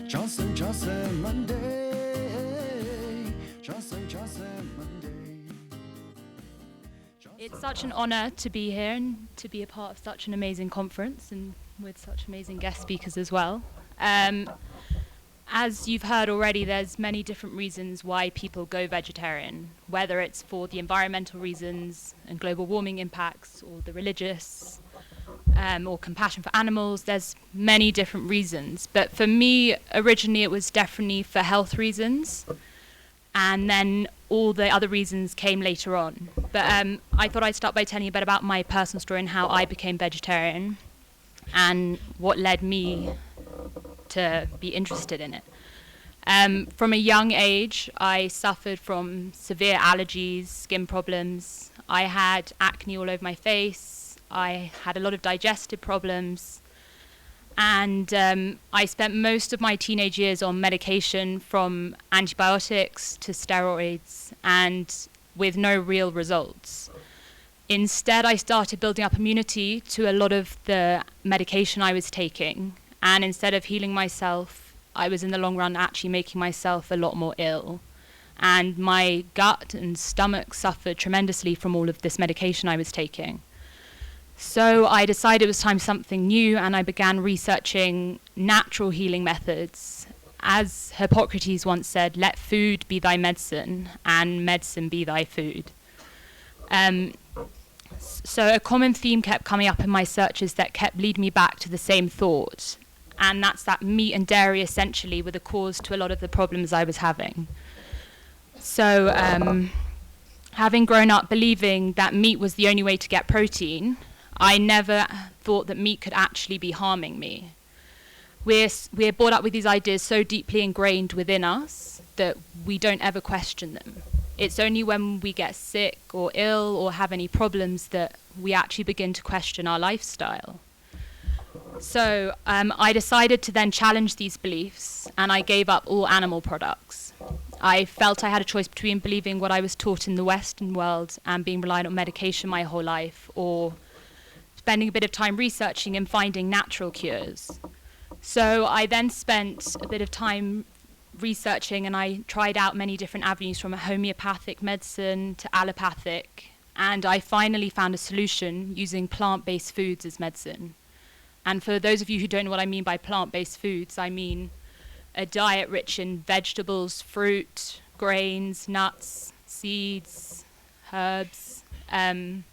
Jangsem Monday. Jangsem Monday. It's such an honor to be here and to be a part of such an amazing conference and with such amazing guest speakers as well. As you've heard already, there's many different reasons why people go vegetarian, whether it's for the environmental reasons and global warming impacts, or the religious, or compassion for animals. There's many different reasons. But for me, originally it was definitely for health reasons. And then all the other reasons came later on. But I thought I'd start by telling you a bit about my personal story and how I became vegetarian and what led me to be interested in it. From a young age, I suffered from severe allergies, skin problems. I had acne all over my face. I had a lot of digestive problems. And I spent most of my teenage years on medication, from antibiotics to steroids, and with no real results. Instead, I started building up immunity to a lot of the medication I was taking. And instead of healing myself, I was in the long run actually making myself a lot more ill. And my gut and stomach suffered tremendously from all of this medication I was taking. So I decided it was time for something new, and I began researching natural healing methods. As Hippocrates once said, let food be thy medicine, and medicine be thy food. So a common theme kept coming up in my searches that kept leading me back to the same thought. And that's that meat and dairy essentially were the cause to a lot of the problems I was having. So having grown up believing that meat was the only way to get protein, I never thought that meat could actually be harming me. We're brought up with these ideas so deeply ingrained within us that we don't ever question them. It's only when we get sick or ill or have any problems that we actually begin to question our lifestyle. So I decided to then challenge these beliefs, and I gave up all animal products. I felt I had a choice between believing what I was taught in the Western world and being reliant on medication my whole life, or spending a bit of time researching and finding natural cures. So I then spent a bit of time researching, and I tried out many different avenues, from a homeopathic medicine to allopathic, and I finally found a solution using plant-based foods as medicine. And for those of you who don't know what I mean by plant-based foods, I mean a diet rich in vegetables, fruit, grains, nuts, seeds, herbs. And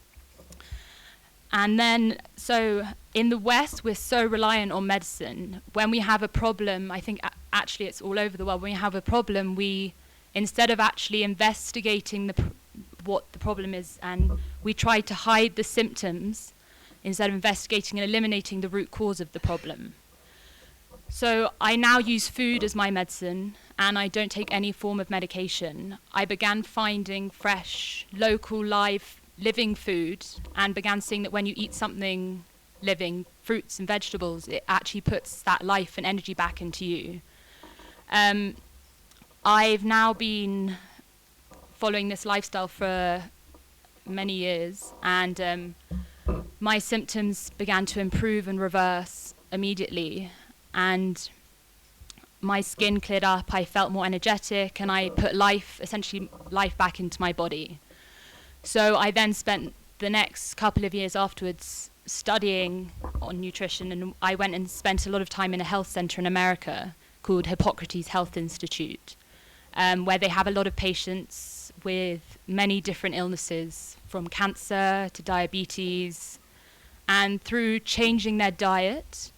then, so in the West, we're so reliant on medicine. When we have a problem, I think actually it's all over the world, when we have a problem, we, instead of actually investigating what the problem is, and we try to hide the symptoms, instead of investigating and eliminating the root cause of the problem. So I now use food as my medicine, and I don't take any form of medication. I began finding fresh, local, live, living food, and began seeing that when you eat something living, fruits and vegetables, it actually puts that life and energy back into you. I've now been following this lifestyle for many years, and my symptoms began to improve and reverse immediately, and my skin cleared up, I felt more energetic, and I put essentially life back into my body. So I then spent the next couple of years afterwards studying on nutrition, and I went and spent a lot of time in a health center in America called Hippocrates Health Institute, where they have a lot of patients with many different illnesses, from cancer to diabetes. And through changing their diet,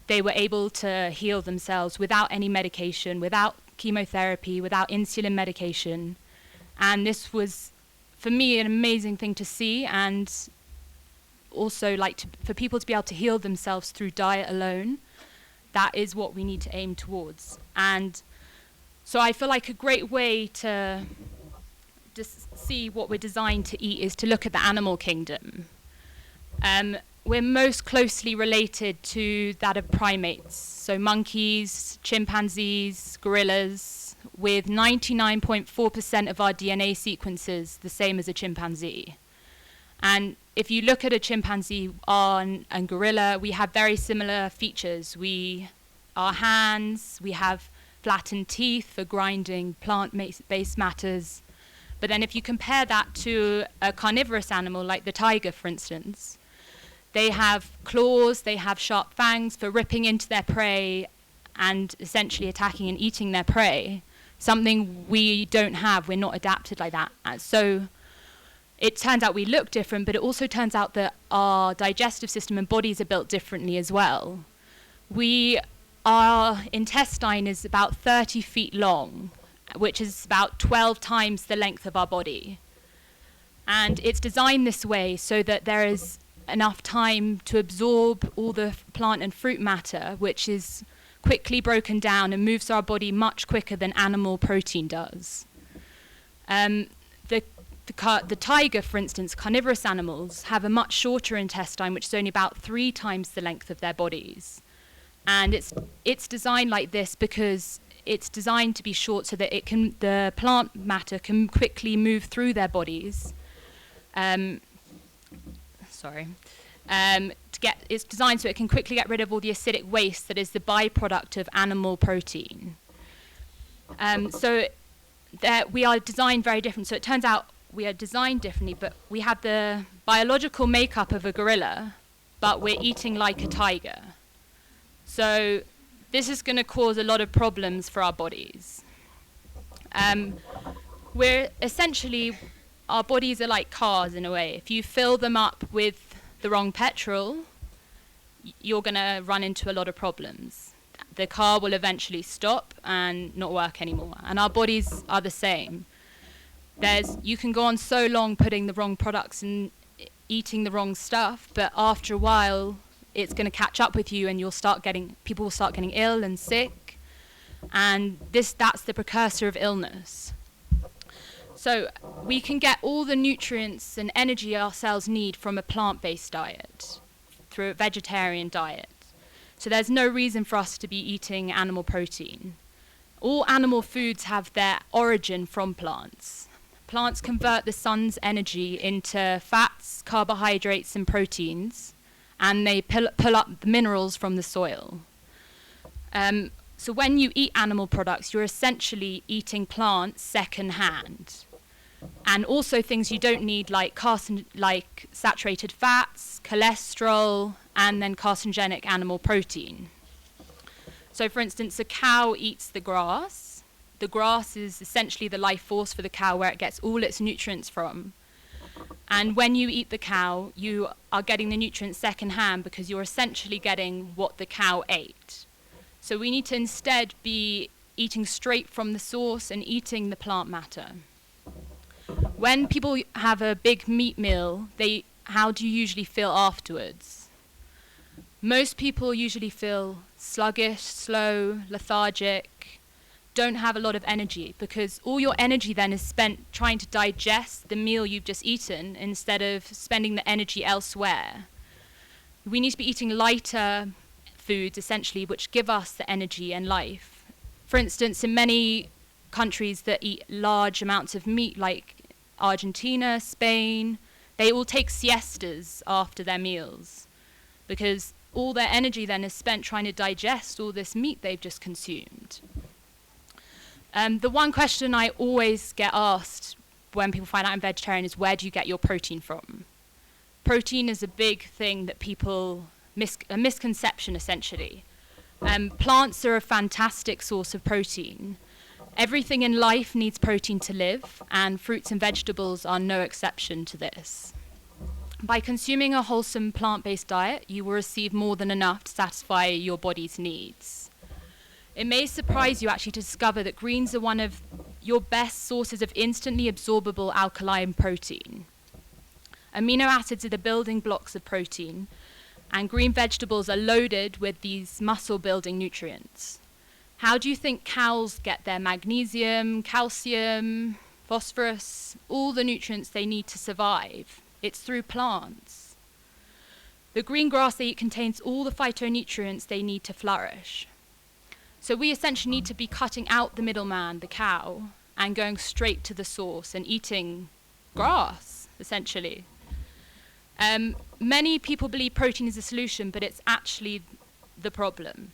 they were able to heal themselves without any medication, without chemotherapy, without insulin medication. And this was, for me, an amazing thing to see, and also for people to be able to heal themselves through diet alone. That is what we need to aim towards. And so I feel like a great way to just see what we're designed to eat is to look at the animal kingdom. We're most closely related to that of primates, so monkeys, chimpanzees, gorillas, with 99.4% of our DNA sequences the same as a chimpanzee. And if you look at a chimpanzee and gorilla, we have very similar features. We our hands, we have flattened teeth for grinding plant-based matters. But then if you compare that to a carnivorous animal like the tiger, for instance, they have claws, they have sharp fangs for ripping into their prey and essentially attacking and eating their prey, something we don't have. We're not adapted like that. And so it turns out we look different, but it also turns out that our digestive system and bodies are built differently as well. Our intestine is about 30 feet long, which is about 12 times the length of our body. And it's designed this way so that there is enough time to absorb all the plant and fruit matter, which is quickly broken down and moves our body much quicker than animal protein does. The tiger, for instance, carnivorous animals, have a much shorter intestine, which is only about 3 times the length of their bodies. And it's designed like this because it's designed to be short so that the plant matter can quickly move through their bodies. It's designed so it can quickly get rid of all the acidic waste that is the byproduct of animal protein. So that we are designed very different. So it turns out we are designed differently, but we have the biological makeup of a gorilla, but we're eating like a tiger. So this is going to cause a lot of problems for our bodies. Our bodies are like cars in a way. If you fill them up with the wrong petrol, you're going to run into a lot of problems. The car will eventually stop and not work anymore. And our bodies are the same. You can go on so long putting the wrong products and eating the wrong stuff, but after a while, it's going to catch up with you and people will start getting ill and sick. And that's the precursor of illness. So we can get all the nutrients and energy our cells need from a plant-based diet, through a vegetarian diet. So there's no reason for us to be eating animal protein. All animal foods have their origin from plants. Plants convert the sun's energy into fats, carbohydrates, and proteins, and they pull up the minerals from the soil. So when you eat animal products, you're essentially eating plants secondhand. And also things you don't need, like saturated fats, cholesterol, and then carcinogenic animal protein. So for instance, a cow eats the grass. The grass is essentially the life force for the cow, where it gets all its nutrients from. And when you eat the cow, you are getting the nutrients secondhand because you're essentially getting what the cow ate. So we need to instead be eating straight from the source and eating the plant matter. When people have a big meat meal, how do you usually feel afterwards? Most people usually feel sluggish, slow, lethargic, don't have a lot of energy, because all your energy then is spent trying to digest the meal you've just eaten instead of spending the energy elsewhere. We need to be eating lighter foods, essentially, which give us the energy and life. For instance, in many countries that eat large amounts of meat, like Argentina, Spain, they all take siestas after their meals because all their energy then is spent trying to digest all this meat they've just consumed. The one question I always get asked when people find out I'm vegetarian is, where do you get your protein from? Protein is a big thing that a misconception essentially. Plants are a fantastic source of protein. Everything in life needs protein to live, and fruits and vegetables are no exception to this. By consuming a wholesome plant-based diet, you will receive more than enough to satisfy your body's needs. It may surprise you actually to discover that greens are one of your best sources of instantly absorbable alkaline protein. Amino acids are the building blocks of protein, and green vegetables are loaded with these muscle-building nutrients. How do you think cows get their magnesium, calcium, phosphorus, all the nutrients they need to survive? It's through plants. The green grass they eat contains all the phytonutrients they need to flourish. So we essentially need to be cutting out the middleman, the cow, and going straight to the source and eating grass, essentially. Many people believe protein is a solution, but it's actually the problem.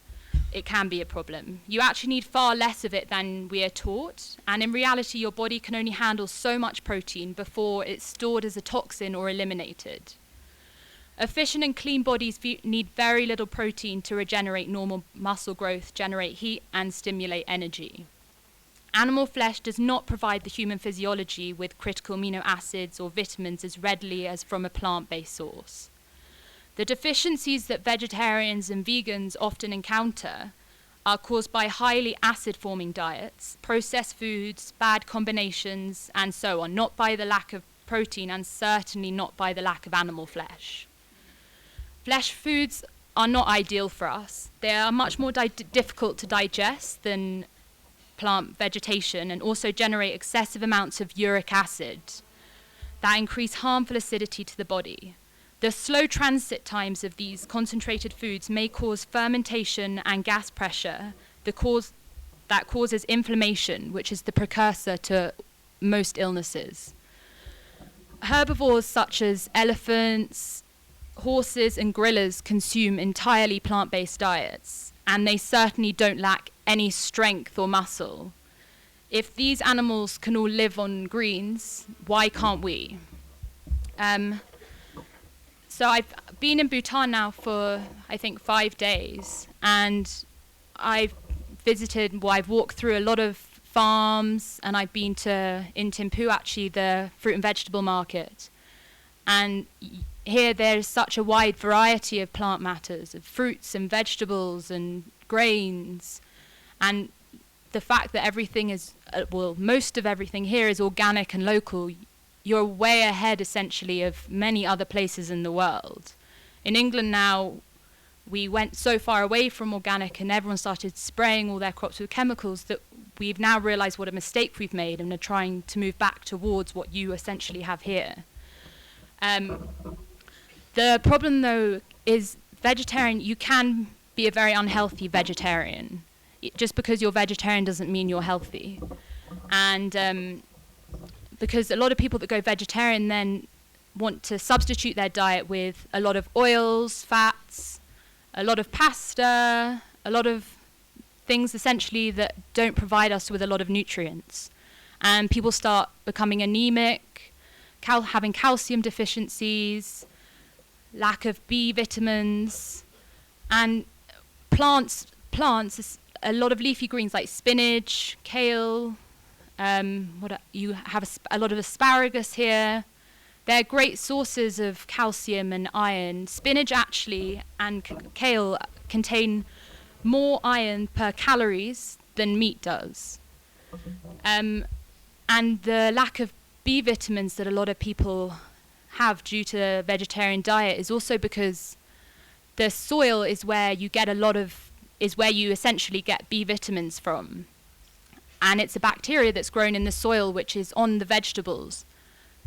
it can be a problem. You actually need far less of it than we are taught, and in reality your body can only handle so much protein before it's stored as a toxin or eliminated. Efficient and clean bodies need very little protein to regenerate normal muscle growth, generate heat, and stimulate energy. Animal flesh does not provide the human physiology with critical amino acids or vitamins as readily as from a plant-based source. The deficiencies that vegetarians and vegans often encounter are caused by highly acid-forming diets, processed foods, bad combinations, and so on, not by the lack of protein and certainly not by the lack of animal flesh. Flesh foods are not ideal for us. They are much more difficult to digest than plant vegetation and also generate excessive amounts of uric acid that increase harmful acidity to the body. The slow transit times of these concentrated foods may cause fermentation and gas pressure that causes inflammation, which is the precursor to most illnesses. Herbivores such as elephants, horses, and gorillas consume entirely plant-based diets, and they certainly don't lack any strength or muscle. If these animals can all live on greens, why can't we? So I've been in Bhutan now for, I think, 5 days, and I've walked through a lot of farms, and I've been in Thimphu, actually, the fruit and vegetable market. And here there's such a wide variety of plant matters, of fruits and vegetables and grains. And the fact that everything is, most of everything here is organic and local, you're way ahead, essentially, of many other places in the world. In England now, we went so far away from organic and everyone started spraying all their crops with chemicals that we've now realized what a mistake we've made and are trying to move back towards what you essentially have here. The problem, though, is vegetarian, you can be a very unhealthy vegetarian. Just because you're vegetarian doesn't mean you're healthy. And because a lot of people that go vegetarian then want to substitute their diet with a lot of oils, fats, a lot of pasta, a lot of things essentially that don't provide us with a lot of nutrients. And people start becoming anemic, having calcium deficiencies, lack of B vitamins, and plants, a lot of leafy greens like spinach, kale, you have a lot of asparagus here. They're great sources of calcium and iron. Spinach actually and kale contain more iron per calories than meat does. And the lack of B vitamins that a lot of people have due to a vegetarian diet is also because the soil is where you get where you essentially get B vitamins from. And it's a bacteria that's grown in the soil which is on the vegetables.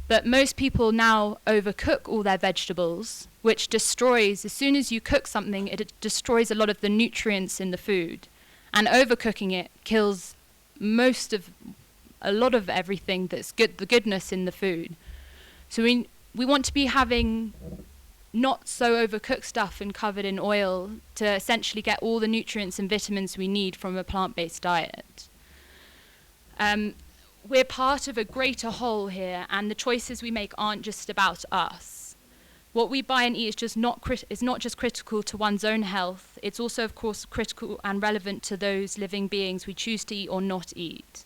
But most people now overcook all their vegetables, which destroys, as soon as you cook something, it destroys a lot of the nutrients in the food. And overcooking it kills a lot of everything that's good, the goodness in the food. So we want to be having not so overcooked stuff and covered in oil to essentially get all the nutrients and vitamins we need from a plant-based diet. We're part of a greater whole here, and the choices we make aren't just about us. What we buy and eat is not just critical to one's own health, it's also, of course, critical and relevant to those living beings we choose to eat or not eat.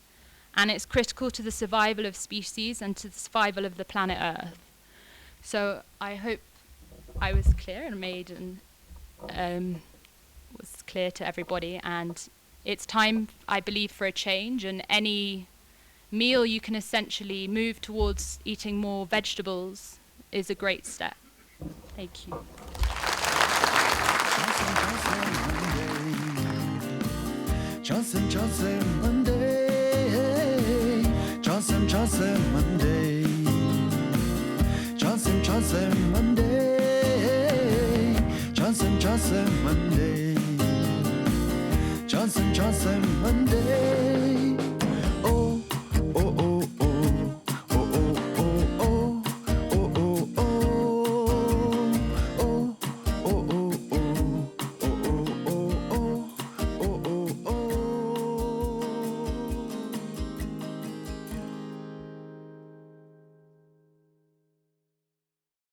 And it's critical to the survival of species and to the survival of the planet Earth. So I hope I was clear and made and was clear to everybody. And it's time, I believe, for a change. And any meal you can essentially move towards eating more vegetables is a great step. Thank you. Jangsem Monday. Jangsem Monday. Jangsem Monday. Jangsem Monday. Jangsem Monday.